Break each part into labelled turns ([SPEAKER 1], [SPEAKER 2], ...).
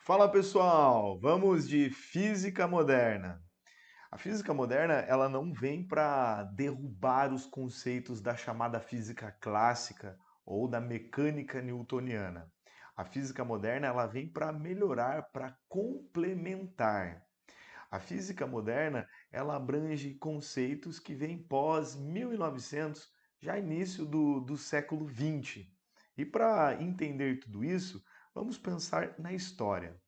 [SPEAKER 1] Fala pessoal, vamos de física moderna. A física moderna, ela não vem para derrubar os conceitos da chamada física clássica ou da mecânica newtoniana. A física moderna, ela vem para melhorar, para complementar. A física moderna, ela abrange conceitos que vêm pós 1900, já início do século 20. E para entender tudo isso, vamos pensar na história.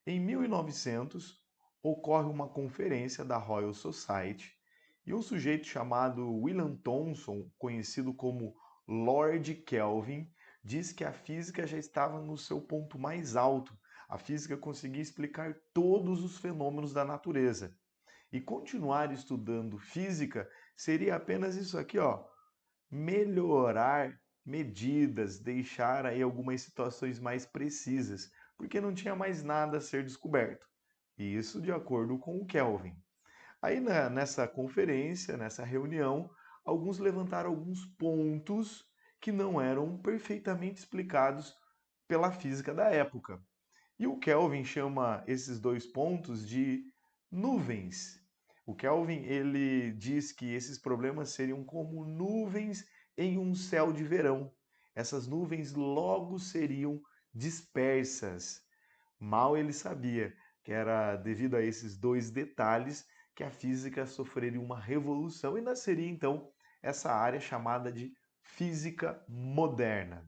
[SPEAKER 1] Em 1900, ocorre uma conferência da Royal Society e um sujeito chamado William Thomson, conhecido como Lord Kelvin, diz que a física já estava no seu ponto mais alto. A física conseguia explicar todos os fenômenos da natureza. E continuar estudando física seria apenas isso aqui, ó, melhorar medidas, deixar aí algumas situações mais precisas, porque não tinha mais nada a ser descoberto. E isso de acordo com o Kelvin. Aí nessa conferência, nessa reunião, alguns levantaram alguns pontos que não eram perfeitamente explicados pela física da época. E o Kelvin chama esses dois pontos de nuvens. O Kelvin ele diz que esses problemas seriam como nuvens em um céu de verão. Essas nuvens logo seriam dispersas. Mal ele sabia que era devido a esses dois detalhes que a física sofreria uma revolução e nasceria então essa área chamada de física moderna.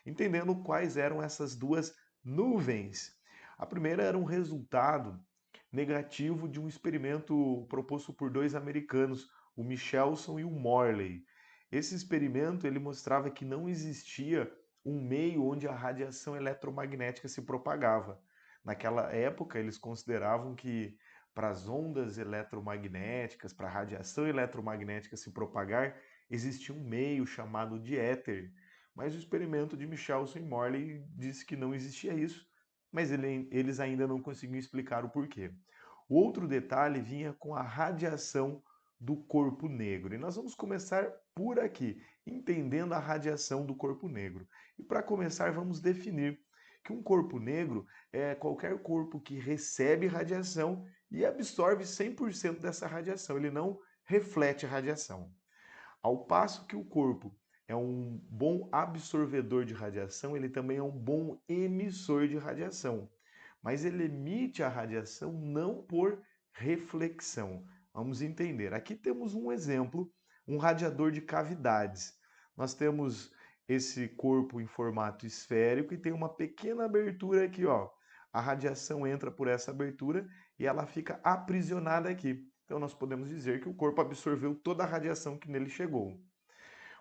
[SPEAKER 1] Entendendo quais eram essas duas nuvens. A primeira era um resultado negativo de um experimento proposto por dois americanos, o Michelson e o Morley. Esse experimento ele mostrava que não existia um meio onde a radiação eletromagnética se propagava. Naquela época, eles consideravam que para as ondas eletromagnéticas, para a radiação eletromagnética se propagar, existia um meio chamado de éter. Mas o experimento de Michelson e Morley disse que não existia isso, mas eles ainda não conseguiam explicar o porquê. O outro detalhe vinha com a radiação do corpo negro. E nós vamos começar por aqui, entendendo a radiação do corpo negro. E para começar, vamos definir que um corpo negro é qualquer corpo que recebe radiação e absorve 100% dessa radiação. Ele não reflete a radiação. Ao passo que o corpo é um bom absorvedor de radiação, ele também é um bom emissor de radiação. Mas ele emite a radiação não por reflexão. Vamos entender. Aqui temos um exemplo, um radiador de cavidades. Nós temos esse corpo em formato esférico e tem uma pequena abertura aqui, ó. A radiação entra por essa abertura e ela fica aprisionada aqui. Então nós podemos dizer que o corpo absorveu toda a radiação que nele chegou.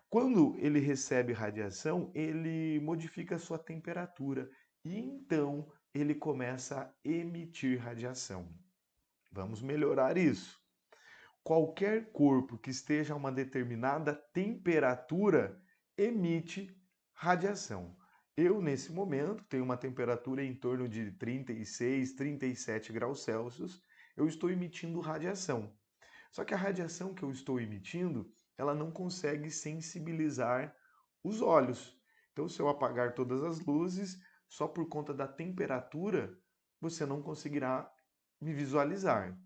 [SPEAKER 1] Quando ele recebe radiação, ele modifica a sua temperatura e então ele começa a emitir radiação. Vamos melhorar isso. Qualquer corpo que esteja a uma determinada temperatura emite radiação. Eu, nesse momento, tenho uma temperatura em torno de 36, 37 graus Celsius, eu estou emitindo radiação. Só que a radiação que eu estou emitindo, ela não consegue sensibilizar os olhos. Então, se eu apagar todas as luzes, só por conta da temperatura, você não conseguirá me visualizar.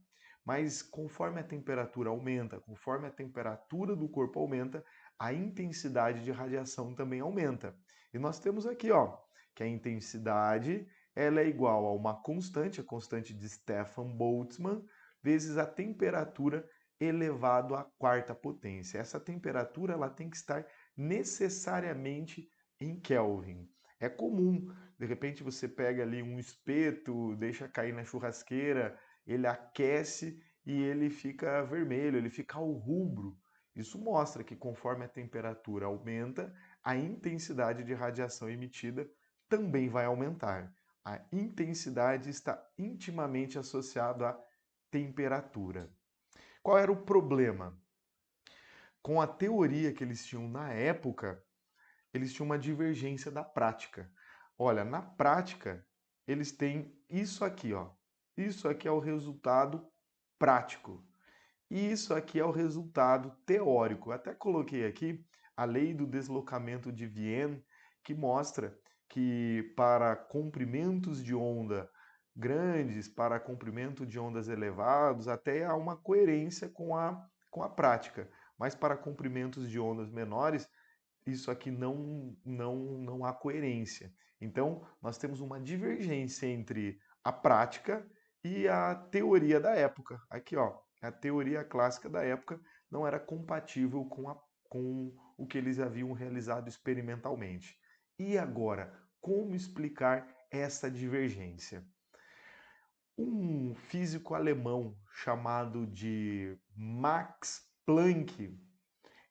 [SPEAKER 1] Mas conforme a temperatura aumenta, conforme a temperatura do corpo aumenta, a intensidade de radiação também aumenta. E nós temos aqui, ó, que a intensidade ela é igual a uma constante, a constante de Stefan Boltzmann, vezes a temperatura elevado à quarta potência. Essa temperatura ela tem que estar necessariamente em Kelvin. É comum, de repente você pega ali um espeto, deixa cair na churrasqueira, ele aquece e ele fica vermelho, ele fica ao rubro. Isso mostra que conforme a temperatura aumenta, a intensidade de radiação emitida também vai aumentar. A intensidade está intimamente associada à temperatura. Qual era o problema? Com a teoria que eles tinham na época, eles tinham uma divergência da prática. Olha, na prática, eles têm isso aqui, ó. Isso aqui é o resultado prático. E isso aqui é o resultado teórico. Eu até coloquei aqui a lei do deslocamento de Wien, que mostra que para comprimentos de onda grandes para comprimento de ondas elevados, até há uma coerência com a prática. Mas para comprimentos de ondas menores, isso aqui não há coerência. Então, nós temos uma divergência entre a prática e a teoria da época. Aqui, ó, a teoria clássica da época não era compatível com o que eles haviam realizado experimentalmente. E agora, como explicar essa divergência? Um físico alemão chamado de Max Planck,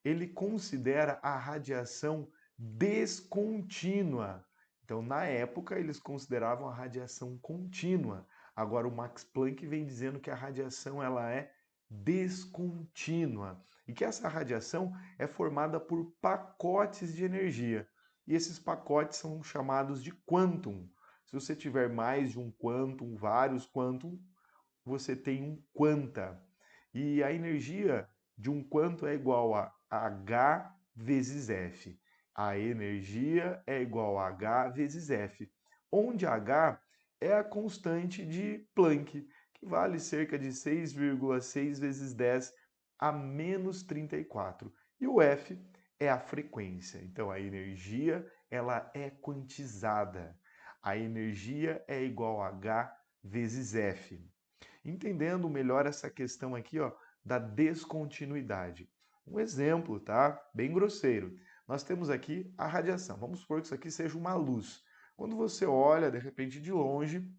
[SPEAKER 1] ele considera a radiação descontínua. Então, na época, eles consideravam a radiação contínua. Agora, o Max Planck vem dizendo que a radiação ela é descontínua e que essa radiação é formada por pacotes de energia. E esses pacotes são chamados de quantum. Se você tiver mais de um quantum, vários quantum, você tem um quanta. E a energia de um quanto é igual a H vezes F. A energia é igual a H vezes F, onde H é a constante de Planck, que vale cerca de 6,6 vezes 10 a menos 34. E o F é a frequência. Então a energia ela é quantizada. A energia é igual a H vezes F. Entendendo melhor essa questão aqui, ó, da descontinuidade. Um exemplo, tá? Bem grosseiro. Nós temos aqui a radiação. Vamos supor que isso aqui seja uma luz. Quando você olha, de repente, de longe,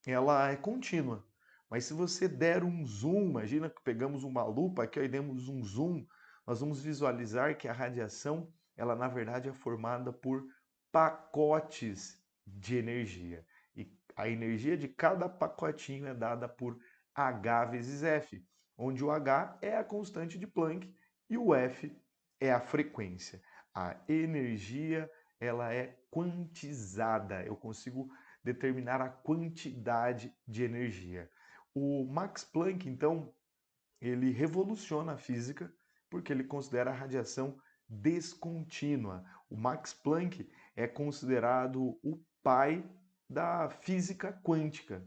[SPEAKER 1] ela é contínua. Mas se você der um zoom, imagina que pegamos uma lupa aqui e demos um zoom, nós vamos visualizar que a radiação, ela na verdade é formada por pacotes de energia. E a energia de cada pacotinho é dada por H vezes F, onde o H é a constante de Planck e o F é a frequência. A energia, ela é quantizada. Eu consigo determinar a quantidade de energia. O Max Planck, então, ele revoluciona a física porque ele considera a radiação descontínua. O Max Planck é considerado o pai da física quântica.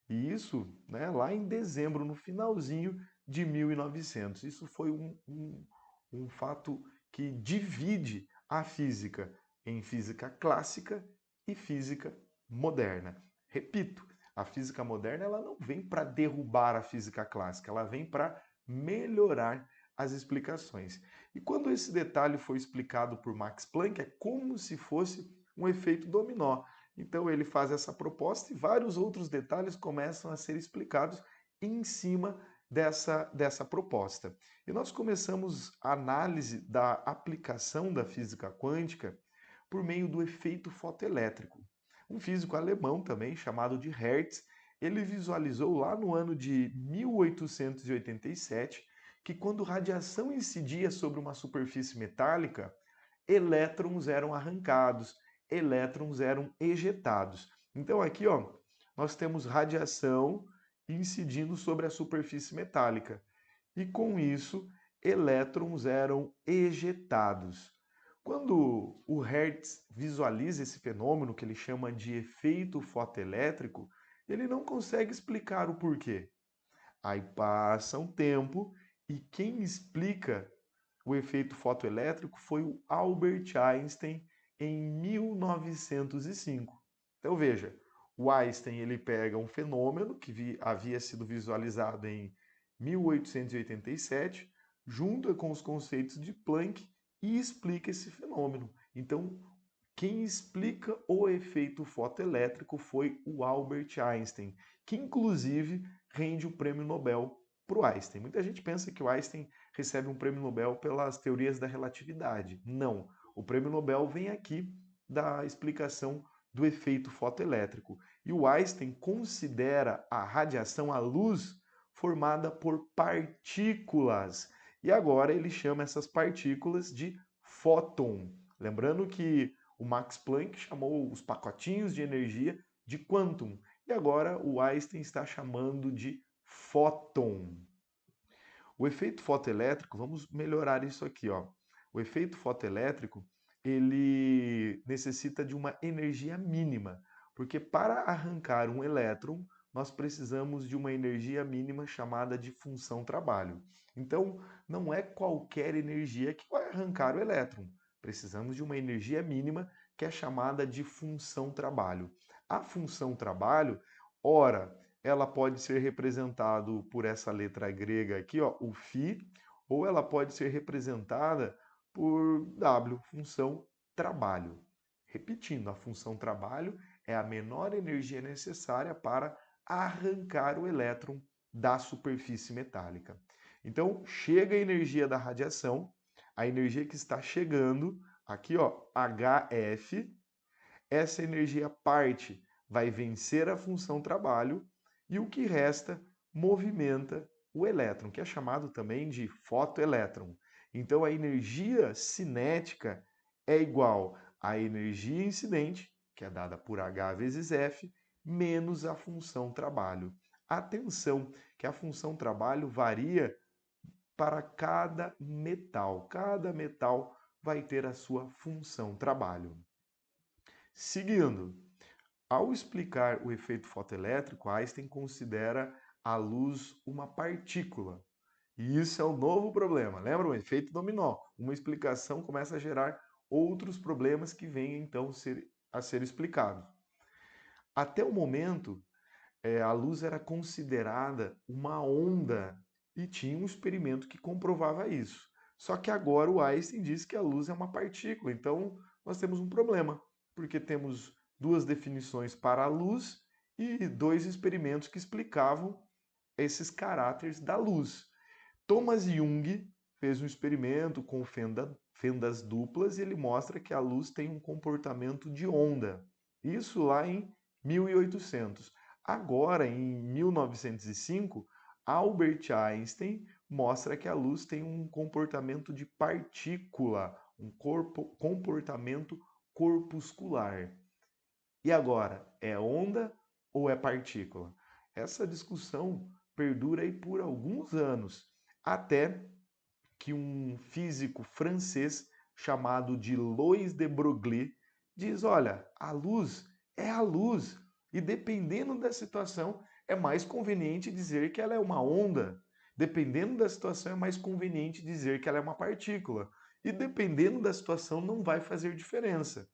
[SPEAKER 1] E isso, né, lá em dezembro, no finalzinho de 1900. Isso foi um fato que divide a física em física clássica e física moderna. Repito, a física moderna ela não vem para derrubar a física clássica, ela vem para melhorar as explicações. E quando esse detalhe foi explicado por Max Planck, é como se fosse um efeito dominó. Então ele faz essa proposta e vários outros detalhes começam a ser explicados em cima dessa proposta. E nós começamos a análise da aplicação da física quântica por meio do efeito fotoelétrico. Um físico alemão também, chamado de Hertz, ele visualizou lá no ano de 1887 que quando radiação incidia sobre uma superfície metálica, elétrons eram arrancados, elétrons eram ejetados. Então aqui, ó, nós temos radiação incidindo sobre a superfície metálica. E com isso, elétrons eram ejetados. Quando o Hertz visualiza esse fenômeno, que ele chama de efeito fotoelétrico, ele não consegue explicar o porquê. Aí passa um tempo e quem explica o efeito fotoelétrico foi o Albert Einstein em 1905. Então veja, o Einstein ele pega um fenômeno que havia sido visualizado em 1887, junta com os conceitos de Planck e explica esse fenômeno. Então, quem explica o efeito fotoelétrico foi o Albert Einstein, que inclusive rende o prêmio Nobel para o Einstein. Muita gente pensa que o Einstein recebe um prêmio Nobel pelas teorias da relatividade. Não. O prêmio Nobel vem aqui da explicação do efeito fotoelétrico. E o Einstein considera a radiação, a luz, formada por partículas. E agora ele chama essas partículas de fóton. Lembrando que o Max Planck chamou os pacotinhos de energia de quantum. E agora o Einstein está chamando de fóton. O efeito fotoelétrico, vamos melhorar isso aqui, ó. O efeito fotoelétrico, ele necessita de uma energia mínima, Porque para arrancar um elétron, nós precisamos de uma energia mínima chamada de função trabalho. Então, não é qualquer energia que vai arrancar o elétron. Precisamos de uma energia mínima que é chamada de função trabalho. A função trabalho, ora, ela pode ser representada por essa letra grega aqui, ó, o φ, ou ela pode ser representada por W, função trabalho. Repetindo, a função trabalho é a menor energia necessária para arrancar o elétron da superfície metálica. Então, chega a energia da radiação, a energia que está chegando, aqui ó, HF, essa energia parte, vai vencer a função trabalho e o que resta movimenta o elétron, que é chamado também de fotoelétron. Então a energia cinética é igual à energia incidente, que é dada por H vezes F, menos a função trabalho. Atenção, que a função trabalho varia para cada metal. Cada metal vai ter a sua função trabalho. Seguindo, ao explicar o efeito fotoelétrico, Einstein considera a luz uma partícula. E isso é um novo problema. Lembra o efeito dominó? Uma explicação começa a gerar outros problemas que vêm então a ser explicados. Até o momento, a luz era considerada uma onda e tinha um experimento que comprovava isso. Só que agora o Einstein diz que a luz é uma partícula, então nós temos um problema, porque temos duas definições para a luz e dois experimentos que explicavam esses caráteres da luz. Thomas Young fez um experimento com fendas duplas e ele mostra que a luz tem um comportamento de onda. Isso lá em 1800. Agora, em 1905, Albert Einstein mostra que a luz tem um comportamento de partícula, um comportamento corpuscular. E agora, é onda ou é partícula? Essa discussão perdura aí por alguns anos, até que um físico francês chamado de Louis de Broglie diz: olha, a luz é a luz, e dependendo da situação, é mais conveniente dizer que ela é uma onda. Dependendo da situação, é mais conveniente dizer que ela é uma partícula. E dependendo da situação, não vai fazer diferença.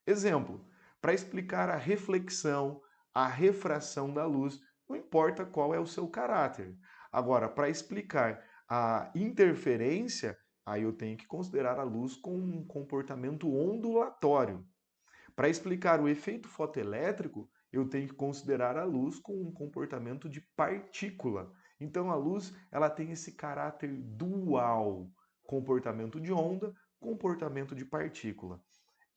[SPEAKER 1] Exemplo, para explicar a reflexão, a refração da luz, não importa qual é o seu caráter. Agora, para explicar a interferência, aí eu tenho que considerar a luz com um comportamento ondulatório. Para explicar o efeito fotoelétrico, eu tenho que considerar a luz com um comportamento de partícula. Então a luz, ela tem esse caráter dual, comportamento de onda, comportamento de partícula.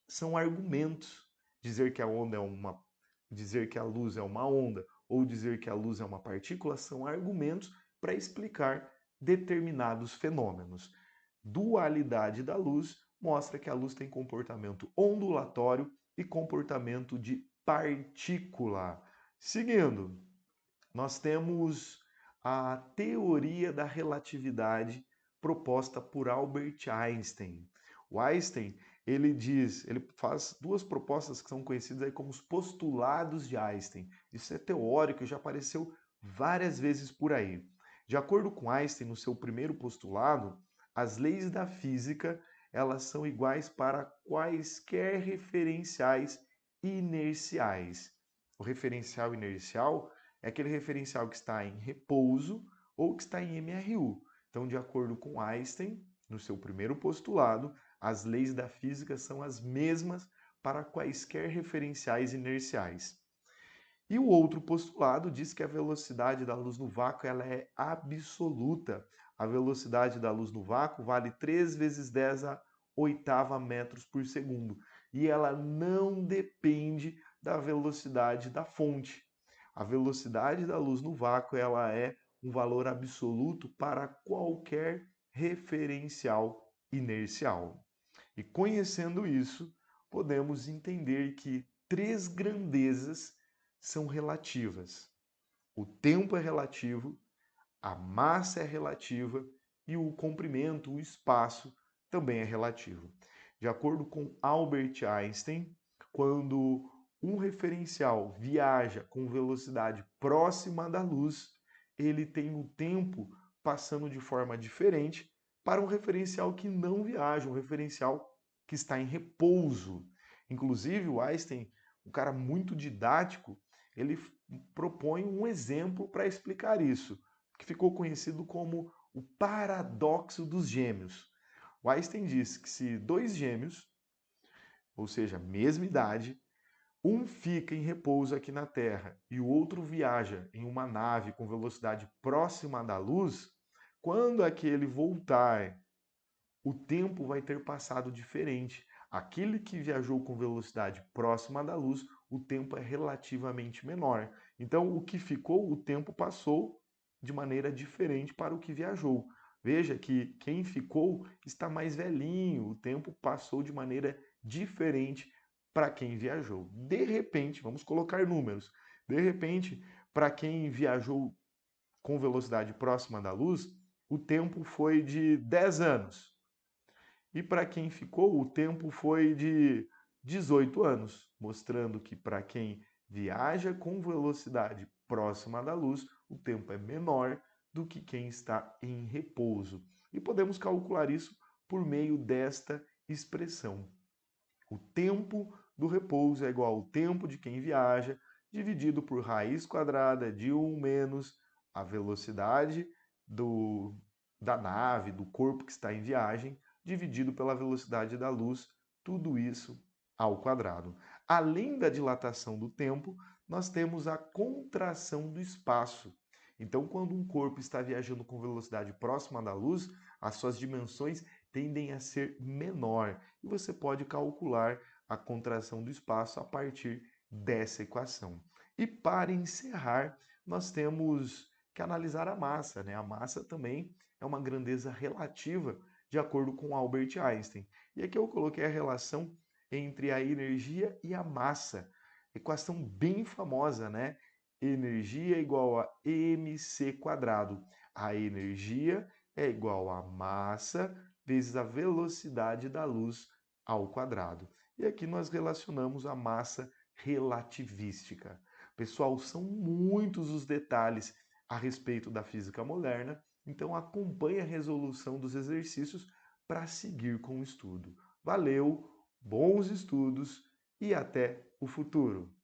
[SPEAKER 1] São argumentos. Dizer que a onda é uma, dizer que a luz é uma onda ou dizer que a luz é uma partícula são argumentos para explicar determinados fenômenos. Dualidade da luz mostra que a luz tem comportamento ondulatório e comportamento de partícula. Seguindo, nós temos a teoria da relatividade proposta por Albert Einstein. O Einstein, ele faz duas propostas que são conhecidas aí como os postulados de Einstein. Isso é teórico, já apareceu várias vezes por aí. De acordo com Einstein, no seu primeiro postulado, as leis da física, elas são iguais para quaisquer referenciais inerciais. O referencial inercial é aquele referencial que está em repouso ou que está em MRU. Então, de acordo com Einstein, no seu primeiro postulado, as leis da física são as mesmas para quaisquer referenciais inerciais. E o outro postulado diz que a velocidade da luz no vácuo ela é absoluta. A velocidade da luz no vácuo vale 3 vezes 10 a oitava metros por segundo. E ela não depende da velocidade da fonte. A velocidade da luz no vácuo ela é um valor absoluto para qualquer referencial inercial. E conhecendo isso, podemos entender que três grandezas são relativas. O tempo é relativo, a massa é relativa e o comprimento, o espaço, também é relativo. De acordo com Albert Einstein, quando um referencial viaja com velocidade próxima da luz, ele tem o tempo passando de forma diferente para um referencial que não viaja, um referencial que está em repouso. Inclusive, o Einstein, um cara muito didático, ele propõe um exemplo para explicar isso, que ficou conhecido como o paradoxo dos gêmeos. O Einstein diz que se dois gêmeos, ou seja, mesma idade, um fica em repouso aqui na Terra e o outro viaja em uma nave com velocidade próxima da luz, quando aquele voltar, o tempo vai ter passado diferente. Aquele que viajou com velocidade próxima da luz, o tempo é relativamente menor. Então, o que ficou, o tempo passou de maneira diferente para o que viajou. Veja que quem ficou está mais velhinho, o tempo passou de maneira diferente para quem viajou. De repente, vamos colocar números. De repente, para quem viajou com velocidade próxima da luz, o tempo foi de 10 anos. E para quem ficou, o tempo foi de 18 anos, mostrando que para quem viaja com velocidade próxima da luz, o tempo é menor do que quem está em repouso. E podemos calcular isso por meio desta expressão. O tempo do repouso é igual ao tempo de quem viaja, dividido por raiz quadrada de 1 menos a velocidade da nave, do corpo que está em viagem, dividido pela velocidade da luz, tudo isso ao quadrado. Além da dilatação do tempo, nós temos a contração do espaço. Então, quando um corpo está viajando com velocidade próxima da luz, as suas dimensões tendem a ser menor. E você pode calcular a contração do espaço a partir dessa equação. E para encerrar, nós temos que analisar a massa, né? A massa também é uma grandeza relativa de acordo com Albert Einstein. E aqui eu coloquei a relação entre a energia e a massa. Equação bem famosa, né? Energia é igual a mc quadrado. A energia é igual a massa vezes a velocidade da luz ao quadrado. E aqui nós relacionamos a massa relativística. Pessoal, são muitos os detalhes a respeito da física moderna, então acompanhe a resolução dos exercícios para seguir com o estudo. Valeu, bons estudos e até o futuro!